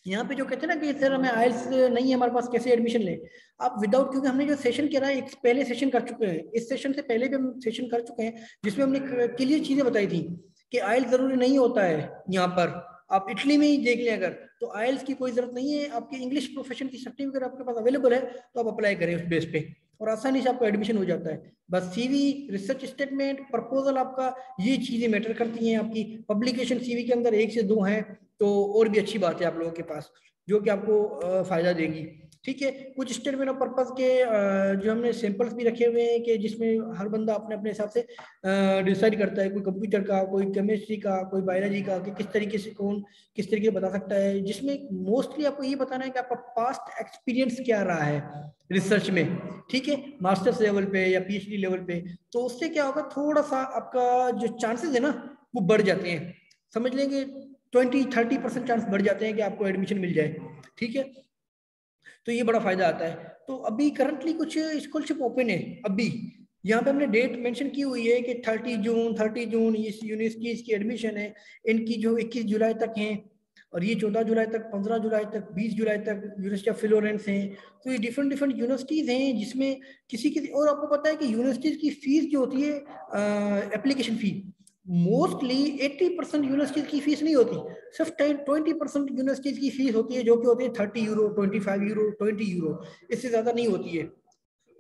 Speaker 1: यहाँ पे जो कहते हैं ना कि सर हमें आइल्स नहीं है हमारे पास, कैसे एडमिशन लें, आप विदाउट, क्योंकि हमने जो सेशन किया है एक पहले सेशन कर चुके हैं, इस सेशन से पहले भी हम सेशन कर चुके हैं जिसमें हमने क्लियर चीजें बताई थी कि आइल्स जरूरी नहीं होता है। यहाँ पर आप इटली में ही देख लें अगर, तो आइल्स की कोई जरूरत नहीं है, आपकी इंग्लिश प्रोफेशन की सर्टिफिकेट आपके पास अवेलेबल है तो आप अप्लाई करें उस बेस पे और आसानी से आपको एडमिशन हो जाता है। बस सीवी, रिसर्च स्टेटमेंट, प्रपोजल, आपका ये चीजें मैटर करती हैं। आपकी पब्लिकेशन सीवी के अंदर 1 से 2 है तो और भी अच्छी बात है आप लोगों के पास, जो कि आपको फायदा देगी, ठीक है। कुछ स्टेटमेंट ऑफ पर्पस के जो हमने सैंपल्स भी रखे हुए हैं कि जिसमें हर बंदा अपने अपने हिसाब से डिसाइड करता है, कोई कंप्यूटर का, कोई केमिस्ट्री का, कोई बायोलॉजी का, कि किस तरीके से कौन किस तरीके से बता सकता है, जिसमें मोस्टली आपको ये बताना है कि आपका पास्ट एक्सपीरियंस क्या रहा है रिसर्च में, ठीक है, मास्टर्स लेवल पे या पीएचडी लेवल पे। तो उससे क्या होगा, थोड़ा सा आपका जो चांसेस है ना वो बढ़ जाते हैं, समझ लेंगे 20-30% चांस बढ़ जाते हैं कि आपको एडमिशन मिल जाए, ठीक है। तो ये बड़ा फायदा आता है। तो अभी करंटली कुछ स्कॉलरशिप ओपन है, अभी यहाँ पे हमने डेट मेंशन की हुई है कि 30 जून इस यूनिवर्सिटीज की एडमिशन है, इनकी जो 21 जुलाई तक है, और ये 14 जुलाई तक, 15 जुलाई तक, 20 जुलाई तक यूनिवर्सिटी ऑफ फ्लोरेंस है। तो ये डिफरेंट डिफरेंट यूनिवर्सिटीज हैं जिसमें किसी और आपको पता है कि यूनिवर्सिटीज की फीस जो होती है एप्लीकेशन फी, मोस्टली 80% यूनिवर्सिटीज की फीस नहीं होती, सिर्फ 20% यूनिवर्सिटीज की फीस होती है, जो कि होती है 30 यूरो, 25 यूरो, 20 यूरो, इससे ज्यादा नहीं होती है।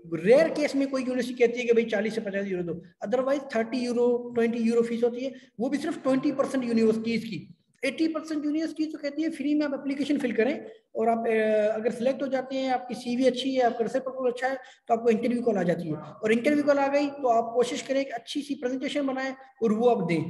Speaker 1: रेयर केस में कोई यूनिवर्सिटी कहती है कि भाई 40 से 50 यूरो दो, अदरवाइज 30 यूरो, 20 यूरो फीस होती है, वो भी सिर्फ 20% यूनिवर्सिटीज की। 80% यूनिवर्सिटी तो कहती है फ्री में आप एप्लीकेशन फिल करें, और आप अगर सिलेक्ट हो जाते हैं, आपकी सीवी अच्छी है, आपका रिसर्च प्रपोजल अच्छा है, तो आपको इंटरव्यू कॉल आ जाती है, और इंटरव्यू कॉल आ गई तो आप कोशिश करें कि अच्छी सी प्रेजेंटेशन बनाएं और वो आप दें।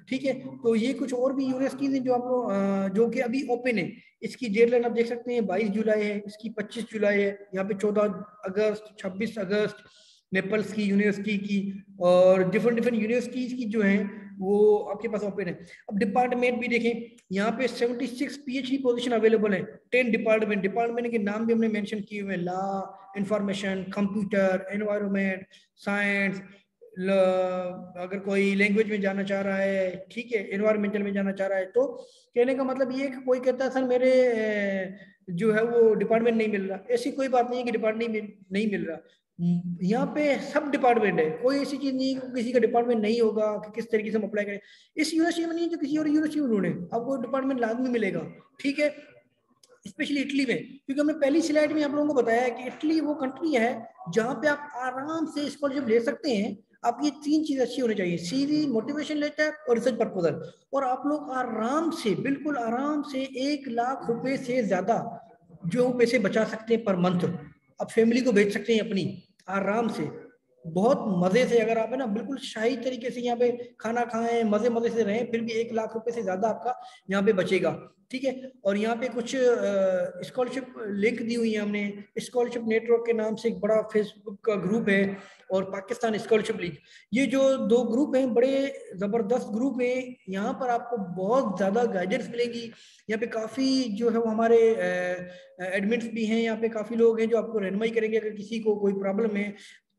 Speaker 1: ठीक है, तो ये कुछ और भी यूनिवर्सिटीज हैं जो आप लोग जो कि अभी ओपन है। इसकी डेडलाइन आप देख सकते हैं 22 जुलाई है, इसकी 25 जुलाई है, यहाँ पे 14 अगस्त, 26 अगस्त नेपल्स की यूनिवर्सिटी की, और डिफरेंट यूनिवर्सिटीज की जो है वो आपके पास ओपन है। अब डिपार्टमेंट भी देखें, यहाँ पे 76 पीएचडी पोजीशन अवेलेबल है। 10 डिपार्टमेंट के नाम भी हमने मेंशन किए हुए हैं, law, information, computer, environment, science, अगर कोई लैंग्वेज में जाना चाह रहा है, ठीक है, एनवायरमेंटल में जाना चाह रहा है। तो कहने का मतलब ये है कि कोई कहता है सर मेरे जो है वो डिपार्टमेंट नहीं मिल रहा, ऐसी कोई बात नहीं है कि डिपार्टमेंट नहीं मिल रहा। यहाँ पे सब डिपार्टमेंट है, कोई ऐसी चीज नहीं है किसी का डिपार्टमेंट नहीं होगा कि किस तरीके से हम अप्लाई करें। इस यूनिवर्सिटी में नहीं है जो किसी और यूनिवर्सिटी में ढूंढे, आपको डिपार्टमेंट लाजमी मिलेगा। ठीक है, स्पेशली इटली में, क्योंकि हमने पहली स्लाइड में आप लोगों को बताया कि इटली वो कंट्री है जहाँ पे आप आराम से स्कॉलरशिप ले सकते हैं। आप ये 3 चीज अच्छी होनी चाहिए, सीवी, मोटिवेशन लेटर और रिसर्च प्रपोजल, और आप लोग आराम से, बिल्कुल आराम से 1 लाख रुपए से ज्यादा जो पैसे बचा सकते हैं पर मंथ, आप फैमिली को भेज सकते हैं अपनी आराम से, बहुत मजे से। अगर आप है ना बिल्कुल शाही तरीके से यहाँ पे खाना खाएं, मजे मजे से रहें, फिर भी 1 लाख रुपए से ज्यादा आपका यहाँ पे बचेगा। ठीक है, और यहाँ पे कुछ स्कॉलरशिप लिंक दी हुई है हमने। स्कॉलरशिप नेटवर्क के नाम से एक बड़ा फेसबुक का ग्रुप है, और पाकिस्तान स्कॉलरशिप लीग, ये जो 2 ग्रुप हैं बड़े जबरदस्त ग्रुप हैं। यहाँ पर आपको बहुत ज्यादा गाइडेंस मिलेगी। यहाँ पे काफी जो है वो हमारे एडमिट्स भी हैं, यहाँ पे काफी लोग हैं जो आपको रहनुमाई करेंगे अगर किसी को कोई प्रॉब्लम है।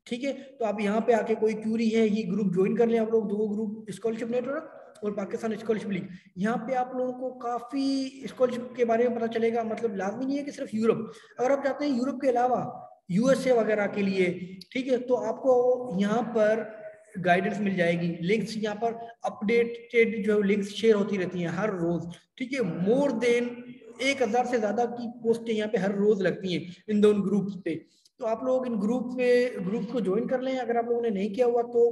Speaker 1: ठीक है, तो आप यहाँ पे आके कोई क्यूरी है, ये ग्रुप ज्वाइन कर लें आप लोग, 2 ग्रुप, स्कॉलरशिप नेटवर्क और पाकिस्तान स्कॉलरशिप लीग। यहाँ पे आप लोगों को काफी स्कॉलरशिप के बारे में पता चलेगा। मतलब लाजमी नहीं है कि सिर्फ यूरोप, अगर आप चाहते हैं यूरोप के अलावा यूएसए वगैरह के लिए, ठीक है, तो आपको यहाँ पर गाइडेंस मिल जाएगी। लिंक्स यहाँ पर अपडेटेड जो लिंक्स शेयर होती रहती हैं हर रोज। ठीक है, मोर देन 1000 से ज्यादा की पोस्टें यहाँ पे हर रोज लगती हैं इन दोनों ग्रुप्स पे। तो आप लोग इन ग्रुप को ज्वाइन कर लें अगर आप लोगों ने नहीं किया हुआ तो।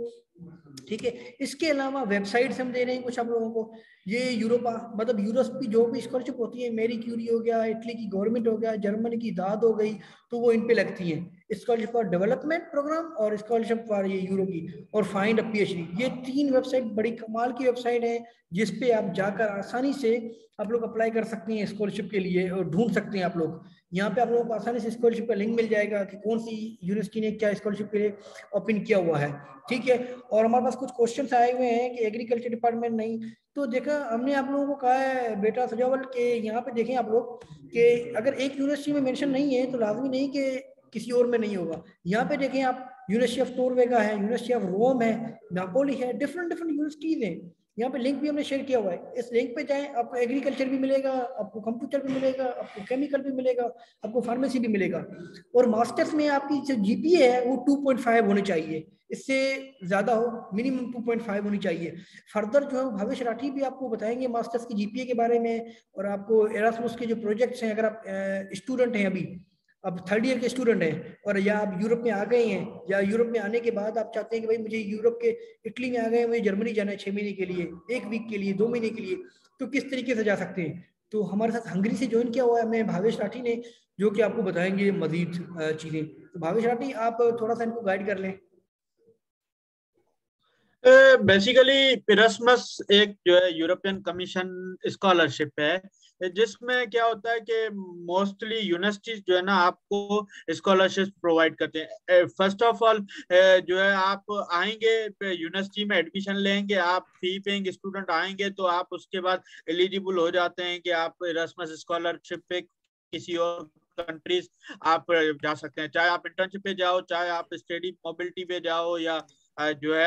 Speaker 1: ठीक है, इसके अलावा वेबसाइट्स हम दे रहे हैं कुछ आप लोगों को। ये यूरोपा, मतलब यूरोप की जो भी स्कॉलरशिप होती है, मेरी क्यूरी हो गया, इटली की गवर्नमेंट हो गया, जर्मनी की दाद हो गई, तो वो इन पे लगती है। स्कॉलरशिप फॉर डेवलपमेंट प्रोग्राम और स्कॉलरशिप फॉर ये यूरो की, और फाइंड अ पीएचडी, ये 3 वेबसाइट बड़ी कमाल की वेबसाइट है जिसपे आप जाकर आसानी से आप लोग अप्लाई कर सकते हैं स्कॉलरशिप के लिए, और ढूंढ सकते हैं आप लोग। यहाँ पे आप लोगों को आसानी से स्कॉलरशिप का लिंक मिल जाएगा कि कौन सी यूनिवर्सिटी ने क्या स्कॉलरशिप के लिए ओपन किया हुआ है। ठीक है, और हमारे पास कुछ क्वेश्चंस आए हुए हैं कि एग्रीकल्चर डिपार्टमेंट नहीं, तो देखा हमने आप लोगों को कहा है बेटा सजावल के यहाँ पे देखें आप लोग कि अगर एक यूनिवर्सिटी में मेंशन नहीं है तो लाजमी नहीं कि किसी और में नहीं होगा। यहाँ पे देखें आप, यूनिवर्सिटी ऑफ नॉर्वे है, यूनिवर्सिटी ऑफ रोम है, नापोली है, डिफरेंट यूनिवर्सिटीज हैं। यहाँ पे लिंक भी हमने शेयर किया हुआ है, इस लिंक पे जाएं, आपको एग्रीकल्चर भी मिलेगा, आपको कंप्यूटर भी मिलेगा, आपको केमिकल भी मिलेगा, आपको फार्मेसी भी मिलेगा। और मास्टर्स में आपकी जो जीपीए है वो 2.5 होनी चाहिए, इससे ज्यादा हो, मिनिमम 2.5 होनी चाहिए। फर्दर जो है भावेश राठी भी आपको बताएंगे मास्टर्स की जीपीए के बारे में, और आपको एरास्मस के जो प्रोजेक्ट्स हैं, अगर आप स्टूडेंट हैं अभी, अब 3rd ईयर के स्टूडेंट हैं, और या आप यूरोप में आ गए हैं, या यूरोप में आने के बाद आप चाहते हैं कि भाई मुझे यूरोप के, इटली में आ गए, मुझे जर्मनी जाना है 6 महीने के लिए, 1 वीक के लिए, 2 महीने के लिए, तो किस तरीके से जा सकते हैं। तो हमारे साथ हंगरी से ज्वाइन किया हुआ है हमें भावेश राठी ने, जो कि आपको बताएंगे मजीद चीजें। तो भावेश राठी आप थोड़ा सा इनको गाइड कर लें।
Speaker 4: बेसिकली इरास्मस एक जो है यूरोपियन कमीशन स्कॉलरशिप है, जिसमें क्या होता है कि मोस्टली यूनिवर्सिटीज जो है ना आपको स्कॉलरशिप प्रोवाइड करते हैं। फर्स्ट ऑफ ऑल जो है आप आएंगे यूनिवर्सिटी में एडमिशन लेंगे, आप फी पेइंग स्टूडेंट आएंगे, तो आप उसके बाद एलिजिबल हो जाते हैं कि आप इरास्मस स्कॉलरशिप पे किसी और कंट्रीज आप जा सकते हैं। चाहे आप इंटर्नशिप पे जाओ, चाहे आप स्टडी मोबिलिटी पे जाओ, या जो है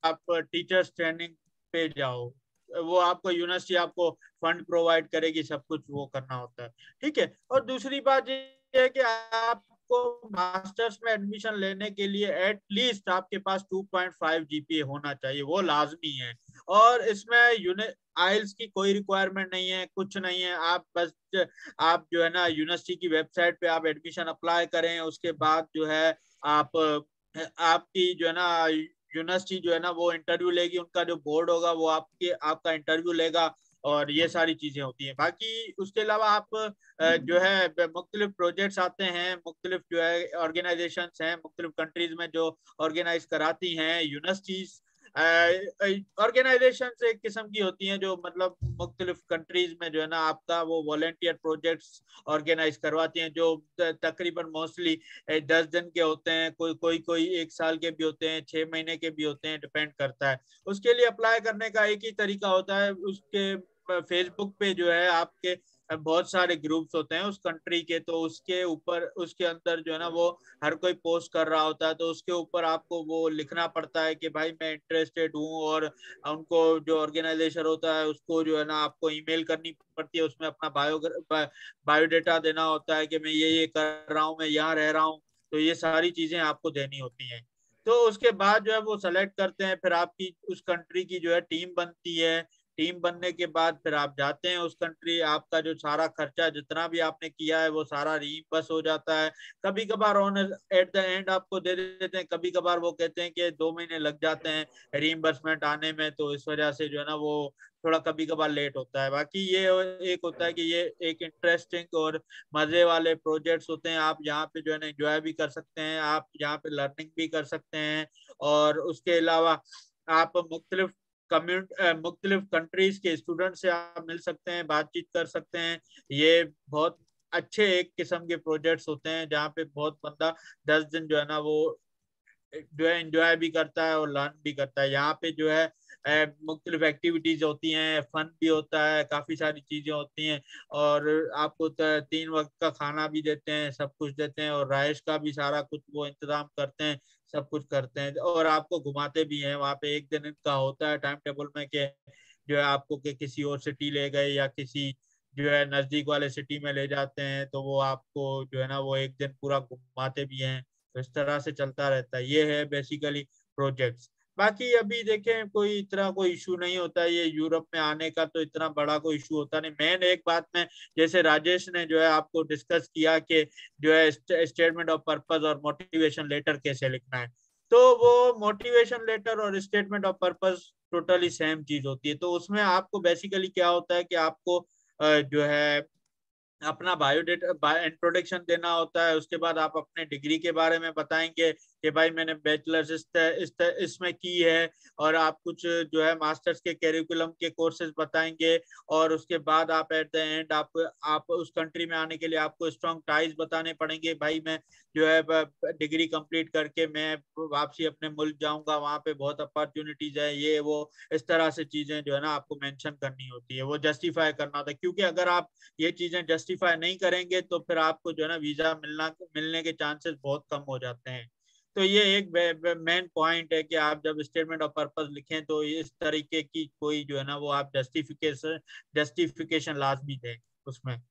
Speaker 4: आप टीचर्स ट्रेनिंग पे जाओ, वो आपको यूनिवर्सिटी आपको फंड प्रोवाइड करेगी, सब कुछ वो करना होता है। ठीक है, और दूसरी बात ये है कि आपको मास्टर्स में एडमिशन लेने के लिए एटलीस्ट आपके पास 2.5 जीपीए होना चाहिए, वो लाजमी है। और इसमें आइल्स की कोई रिक्वायरमेंट नहीं है, कुछ नहीं है। आप बस आप जो है ना यूनिवर्सिटी की वेबसाइट पे आप एडमिशन अप्लाई करें, उसके बाद जो है आप आपकी जो है ना यूनिवर्सिटी जो है ना वो इंटरव्यू लेगी, उनका जो बोर्ड होगा वो आपका इंटरव्यू लेगा, और ये सारी चीजें होती हैं। बाकी उसके अलावा आप जो है मुख्तलिफ प्रोजेक्ट्स आते हैं, मुख्तलिफ जो है ऑर्गेनाइजेशंस हैं मुख्तलिफ कंट्रीज में जो ऑर्गेनाइज कराती हैं। यूनिवर्सिटीज ऑर्गेनाइजेशन एक किस्म की होती हैं जो मतलब मुख्तलिफ कंट्रीज में जो है ना आपका वो वॉलेंटियर प्रोजेक्ट्स ऑर्गेनाइज करवाती हैं, जो तकरीबन मोस्टली 10 दिन के होते हैं, कोई 1 साल के भी होते हैं, 6 महीने के भी होते हैं, डिपेंड करता है। उसके लिए अप्लाई करने का एक ही तरीका होता है, उसके फेसबुक पे जो है आपके बहुत सारे ग्रुप्स होते हैं उस कंट्री के, तो उसके ऊपर उसके अंदर जो है ना वो हर कोई पोस्ट कर रहा होता है, तो उसके ऊपर आपको वो लिखना पड़ता है कि भाई मैं इंटरेस्टेड हूँ, और उनको जो ऑर्गेनाइजेशन होता है उसको जो है ना आपको ईमेल करनी पड़ती है, उसमें अपना बायोडेटा देना होता है कि मैं ये कर रहा हूँ, मैं यहाँ रह रहा हूँ, तो ये सारी चीजें आपको देनी होती हैं। तो उसके बाद जो है वो सेलेक्ट करते हैं, फिर आपकी उस कंट्री की जो है टीम बनती है। टीम बनने के बाद फिर आप जाते हैं उस कंट्री, आपका जो सारा खर्चा जितना भी आपने किया है वो सारा रीइंबर्स हो जाता है। कभी कभार ऑन एट द एंड आपको दे देते हैं, कभी कभार वो कहते हैं कि 2 महीने लग जाते हैं रीइंबर्समेंट आने में, तो इस वजह से जो है ना वो थोड़ा कभी कभार लेट होता है। बाकी ये एक होता है कि ये एक इंटरेस्टिंग और मजे वाले प्रोजेक्ट्स होते हैं, आप यहाँ पे जो है ना एंजॉय भी कर सकते हैं, आप यहाँ पे लर्निंग भी कर सकते हैं, और उसके अलावा आप मुख्तलिफ कंट्रीज के स्टूडेंट से आप मिल सकते हैं, बातचीत कर सकते हैं। ये बहुत अच्छे एक किस्म के प्रोजेक्ट्स होते हैं जहाँ पे बहुत बंदा 10 दिन जो है ना वो जो है एंजॉय भी करता है और लर्न भी करता है। यहाँ पे जो है मुख्तलिफ एक्टिविटीज होती हैं, फन भी होता है, काफी सारी चीजें होती हैं, और आपको 3 वक्त का खाना भी देते हैं, सब कुछ देते हैं, और राइश का भी सारा कुछ वो इंतजाम करते हैं, सब कुछ करते हैं, और आपको घुमाते भी हैं। वहाँ पे एक दिन का होता है टाइम टेबल में कि जो है आपको कि किसी और सिटी ले गए या किसी जो है नजदीक वाले सिटी में ले जाते हैं, तो वो आपको जो है ना वो एक दिन पूरा घुमाते भी हैं। तो इस तरह से चलता रहता है। ये है बेसिकली प्रोजेक्ट्स। बाकी अभी देखें कोई इतना कोई इशू नहीं होता है, ये यूरोप में आने का तो इतना बड़ा कोई इशू होता नहीं। मेन एक बात में जैसे राजेश ने जो है आपको डिस्कस किया कि जो है स्टेटमेंट ऑफ पर्पस और मोटिवेशन लेटर कैसे लिखना है, तो वो मोटिवेशन लेटर और statement of purpose totally same चीज होती है। तो उसमें आपको बेसिकली क्या होता है कि आपको जो है अपना बायोडेटा इंट्रोडक्शन देना होता है। उसके बाद आप अपने डिग्री के बारे में बताएंगे कि भाई मैंने बैचलर्स इसमें की है, और आप कुछ जो है मास्टर्स के कैरिकुलम के कोर्सेज बताएंगे, और उसके बाद आप एट द एंड आप उस कंट्री में आने के लिए आपको स्ट्रॉन्ग टाइज बताने पड़ेंगे। भाई मैं जो है डिग्री कंप्लीट करके मैं वापसी अपने मुल्क जाऊंगा, वहाँ पे बहुत अपॉर्चुनिटीज है, ये वो इस तरह से चीजें जो है ना आपको मेंशन करनी होती है, वो जस्टिफाई करना होता है। क्योंकि अगर आप ये चीजें जस्टिफाई नहीं करेंगे तो फिर आपको जो है ना वीजा मिलने के चांसेस बहुत कम हो जाते हैं। तो ये एक मेन पॉइंट है कि आप जब स्टेटमेंट ऑफ पर्पस लिखें तो इस तरीके की कोई जो है ना वो आप जस्टिफिकेशन लाजमी दें उसमें।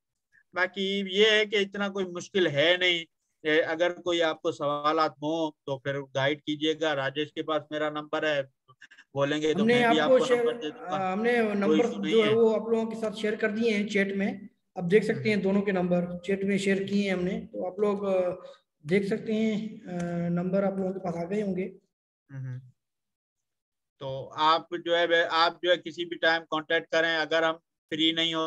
Speaker 4: बाकी ये है कि इतना कोई मुश्किल है नहीं। अगर कोई आपको सवालात हो तो फिर गाइड कीजिएगा, राजेश के पास मेरा नंबर है, बोलेंगे तो
Speaker 1: हमने
Speaker 4: मैं भी
Speaker 1: आपको
Speaker 4: आपको
Speaker 1: शेयर
Speaker 4: नंबर दे दूंगा,
Speaker 1: हमने
Speaker 4: कोई
Speaker 1: नंबर
Speaker 4: इशू नहीं
Speaker 1: जो है
Speaker 4: है।
Speaker 1: वो आप लोगों के साथ शेयर कर दिए हैं चैट में। अब देख सकते हैं दोनों के नंबर चैट में शेयर किए हैं हमने, तो आप लोग देख सकते हैं नंबर आप लोगों के पास आ गए होंगे।
Speaker 4: हम्म। तो आप जो है किसी भी टाइम कांटेक्ट करें, अगर हम फ्री नहीं हो